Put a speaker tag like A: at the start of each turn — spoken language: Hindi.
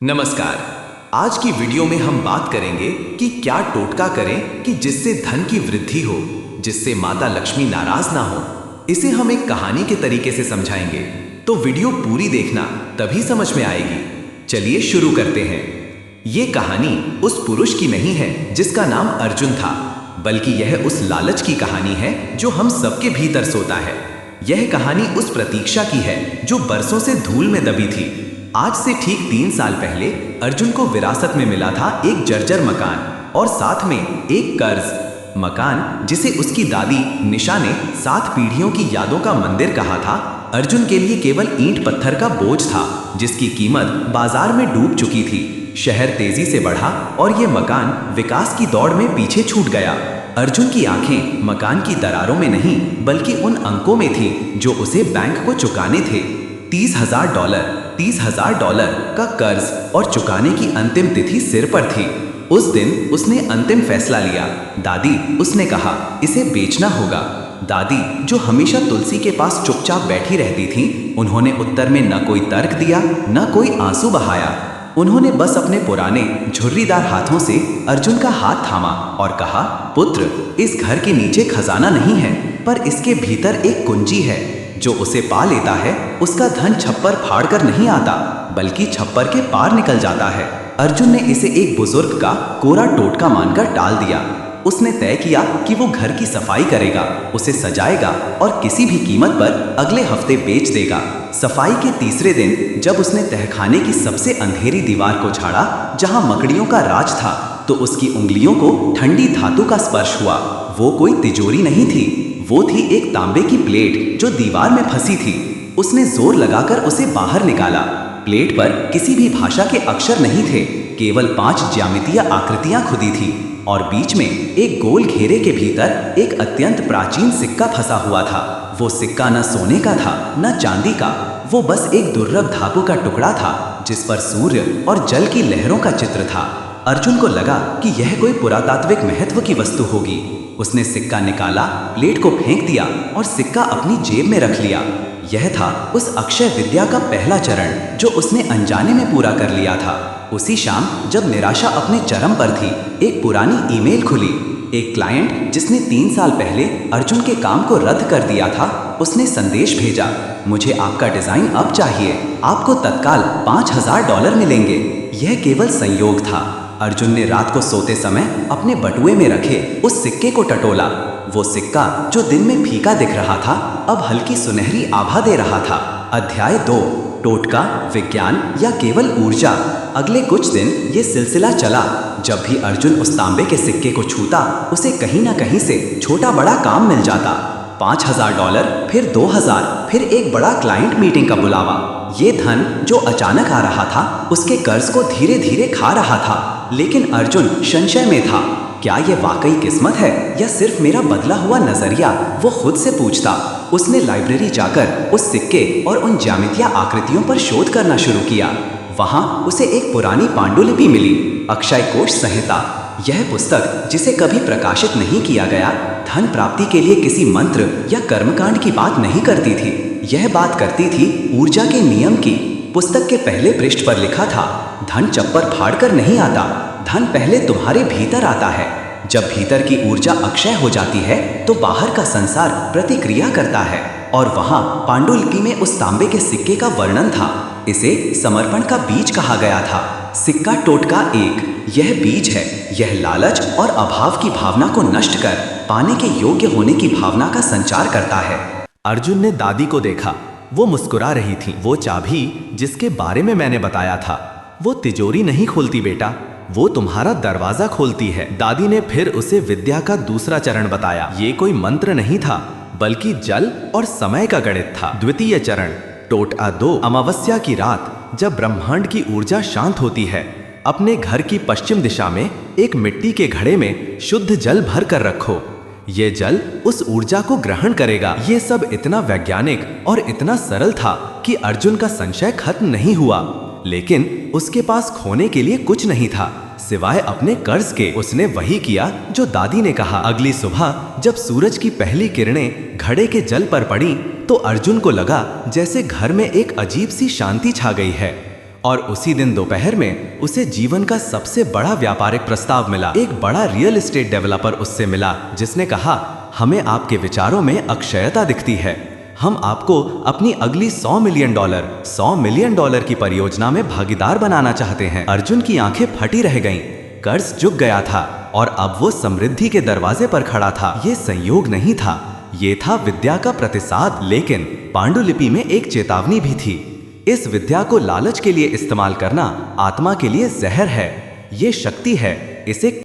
A: नमस्कार। आज की वीडियो में हम बात करेंगे कि क्या टोटका करें कि जिससे धन की वृद्धि हो, जिससे माता लक्ष्मी नाराज ना हो। इसे हम एक कहानी के तरीके से समझाएंगे, तो वीडियो पूरी देखना, तभी समझ में आएगी। चलिए शुरू करते हैं। ये कहानी उस पुरुष की नहीं है जिसका नाम अर्जुन था, बल्कि यह उस लालच की कहानी है जो हम सबके भीतर सोता है। यह कहानी उस प्रतीक्षा की है जो बरसों से धूल में दबी थी। आज से ठीक 3 साल पहले अर्जुन को विरासत में मिला था एक जर्जर मकान और साथ में एक कर्ज मकान, जिसे उसकी दादी निशा ने 7 पीढ़ियों की यादों का मंदिर कहा था। अर्जुन के लिए केवल ईंट पत्थर का बोझ था, जिसकी कीमत बाजार में डूब चुकी थी। शहर तेजी से बढ़ा और ये मकान विकास की दौड़ में पीछे छूट गया। अर्जुन की आंखें मकान की दरारों में नहीं, बल्कि उन अंकों में थी जो उसे बैंक को चुकाने थे। $30,000 का कर्ज और चुकाने की अंतिम तिथि सिर पर थी। उस दिन उसने अंतिम फैसला लिया। दादी, उसने कहा, इसे बेचना होगा। दादी, जो हमेशा तुलसी के पास चुपचाप बैठी रहती थीं, उन्होंने उत्तर में न कोई तर्क दिया, न कोई आंसू बहाया। उन्होंने बस अपने पुराने झुर्रीदार हाथों से अर्जुन का हाथ थामा और कहा, पुत्र, इस घर के नीचे खजाना नहीं है, पर इसके भीतर एक कुंजी है। जो उसे पा लेता है, उसका धन छप्पर फाड़ कर नहीं आता, बल्कि छप्पर के पार निकल जाता है। अर्जुन ने इसे एक बुजुर्ग का कोरा टोटका मानकर टाल दिया। उसने तय किया कि वो घर की सफाई करेगा, उसे सजाएगा और किसी भी कीमत पर अगले हफ्ते बेच देगा। सफाई के तीसरे दिन जब उसने तहखाने की सबसे अंधेरी दीवार को झाड़ा, जहां मकड़ियों का राज था, तो उसकी उंगलियों को ठंडी धातु का स्पर्श हुआ। वो कोई तिजोरी नहीं थी, वो थी एक तांबे की प्लेट जो दीवार में फंसी थी। उसने जोर लगाकर उसे बाहर निकाला। प्लेट पर किसी भी भाषा के अक्षर नहीं थे, केवल 5 ज्यामितीय आकृतियां खुदी थी और बीच में एक गोल घेरे के भीतर एक अत्यंत प्राचीन सिक्का फंसा हुआ था। वो सिक्का न सोने का था, न चांदी का, वो बस एक दुर्लभ धातु का टुकड़ा था जिस पर सूर्य और जल की लहरों का चित्र था। अर्जुन को लगा कि यह कोई पुरातात्विक महत्व की वस्तु होगी। उसने सिक्का निकाला, प्लेट को फेंक दिया और सिक्का अपनी जेब में रख लिया। यह था उस अक्षय विद्या का पहला चरण जो उसने अनजाने में पूरा कर लिया था। उसी शाम जब निराशा अपने चरम पर थी, एक पुरानी ईमेल खुली। एक क्लाइंट जिसने 3 साल पहले अर्जुन के काम को रद्द कर दिया था, उसने संदेश भेजा, मुझे आपका डिजाइन अब चाहिए, आपको तत्काल $5,000 मिलेंगे। यह केवल संयोग था। अर्जुन ने रात को सोते समय अपने बटुए में रखे उस सिक्के को टटोला। वो सिक्का जो दिन में फीका दिख रहा था, अब हल्की सुनहरी आभा दे रहा था। अध्याय 2, टोटका, विज्ञान या केवल ऊर्जा। अगले कुछ दिन ये सिलसिला चला। जब भी अर्जुन उस तांबे के सिक्के को छूता, उसे कहीं ना कहीं से छोटा बड़ा काम मिल जाता। $5,000, फिर 2,000, फिर एक बड़ा क्लाइंट मीटिंग का बुलावा। ये धन जो अचानक आ रहा था, उसके कर्ज को धीरे धीरे खा रहा था। लेकिन अर्जुन संशय में था। क्या ये वाकई किस्मत है या सिर्फ मेरा बदला हुआ नजरिया? वो खुद से पूछता। उसने लाइब्रेरी जाकर उस सिक्के और उन ज्यामितीय आकृतियों पर शोध करना शुरू किया। वहां उसे एक पुरानी पांडुलिपि मिली, अक्षय कोश संहिता। यह पुस्तक, जिसे कभी प्रकाशित नहीं किया गया, धन प्राप्ति के लिए किसी मंत्र या कर्मकांड की बात नहीं करती थी। यह बात करती थी ऊर्जा के नियम की। पुस्तक के पहले पृष्ठ पर लिखा था, धन चप्पर फाड़कर नहीं आता, धन पहले तुम्हारे भीतर आता है। जब भीतर की ऊर्जा अक्षय हो जाती है, तो बाहर का संसार प्रतिक्रिया करता है। और वहां पांडुलिपि में उस तांबे के सिक्के का वर्णन था। इसे समर्पण का बीज कहा गया था। सिक्का टोटका 1, यह बीज है। यह लालच और अभाव की भावना को नष्ट कर पाने के योग्य होने की भावना का संचार करता है। अर्जुन ने दादी को देखा। वो मुस्कुरा रही थी। वो चाबी जिसके बारे में मैंने बताया था, वो तिजोरी नहीं खोलती बेटा, वो तुम्हारा दरवाजा खोलती है। दादी ने फिर उसे विद्या का दूसरा चरण बताया। ये कोई मंत्र नहीं था, बल्कि जल और समय का गणित था। द्वितीय चरण, टोटका 2, अमावस्या की रात, जब ब्रह्मांड की ऊर्जा शांत होती है, अपने घर की पश्चिम दिशा में एक मिट्टी के घड़े में शुद्ध जल भर कर रखो। ये जल उस ऊर्जा को ग्रहण करेगा। ये सब इतना वैज्ञानिक और इतना सरल था कि अर्जुन का संशय खत्म नहीं हुआ। लेकिन उसके पास खोने के लिए कुछ नहीं था सिवाय अपने कर्ज के। उसने वही किया जो दादी ने कहा। अगली सुबह जब सूरज की पहली किरणें घड़े के जल पर पड़ी, तो अर्जुन को लगा जैसे घर में एक अजीब सी शांति छा गई है। और उसी दिन दोपहर में उसे जीवन का सबसे बड़ा व्यापारिक प्रस्ताव मिला। एक बड़ा रियल एस्टेट डेवलपर उससे मिला, जिसने कहा, हमें आपके विचारों में अक्षयता दिखती है। हम आपको अपनी अगली $100 मिलियन की परियोजना में भागीदार बनाना चाहते हैं। अर्जुन की आंखें फटी रह गईं। कर्ज झुक गया था और अब वो समृद्धि के दरवाजे पर खड़ा था। ये संयोग नहीं था, ये था विद्या का प्रतिसाद। लेकिन पांडुलिपि में एक चेतावनी भी थी। इस विद्या को लालच के लिए इस्तेमाल करना आत्मा के लिए जहर है। ये शक्ति है, इसे